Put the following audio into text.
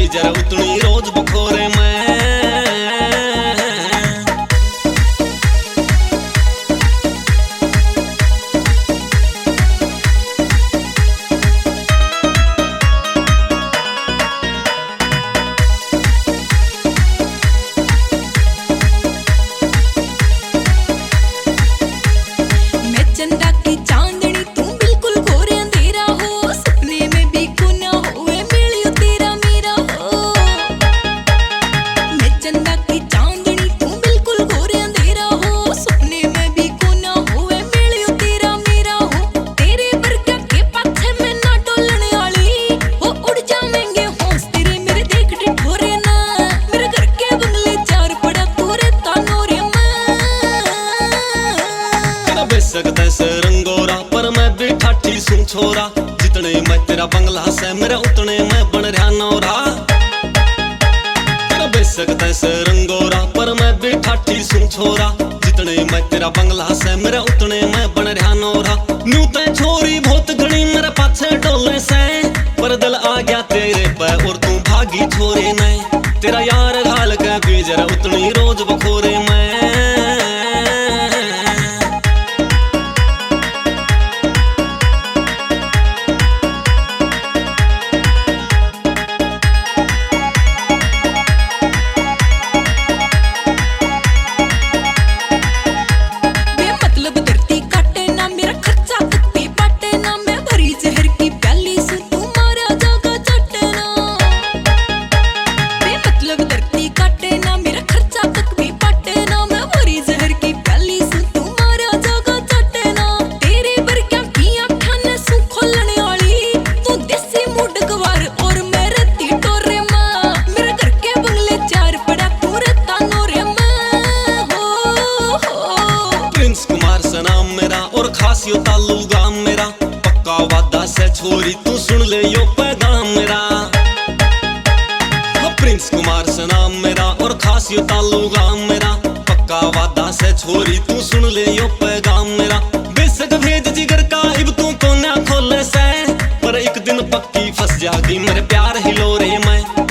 बीजर उतनी रोज बखोरे मैं। चंदा की चांदनी तू बिल्कुल घोर अंधेरा हो, सपने में भी को ना होए मिलियो तेरा मेरा हो। मैं चंदा की चांदनी तू बिल्कुल घोर अंधेरा हो, सपने में भी को ना होए मिलियो तेरा मेरा हो। तेरे बरका के पाछे मैं ना डोलने वाली हो, उड़ जावेंगे होश तेरे मेरे देख ठिठोरे ना। मेरे घर के बंगले चार पड़ा तू रहता नोरे मैं। बेशक तैसे रंगोरा पर मैं भी ठाठी सुन छोरा, जितने मैं तेरा बंगला से मेरा उतने मैं बन रहा नौरा। तेरा बेशक तैसे रंगोरा पर मैं भी ठाठी सुन छोरा, जितने मैं तेरा बंगला से मेरा उतने मैं बन रहा नौरा। न्यू ते छोरी बहुत घनी मेरे पाछे डोले से, पर दिल आ गया तेरे पे और तू भागी छोरे ने। तेरा यार घाल के बीजर उतनी रोज बखोरे मैं। नाम मेरा और खासियो तालू गाम मेरा, पक्का वादा से छोरी तू सुन ले यो पैगाम मेरा। प्रिंस कुमार से नाम मेरा और खासियो तालू गाम मेरा, पक्का वादा से छोरी तू सुन ले यो पैगाम मेरा। बेशक भेज जिगर का इब तू कोन्या खोले से, पर एक दिन पक्की फंस जागी मेरे प्यार हिलोरे में।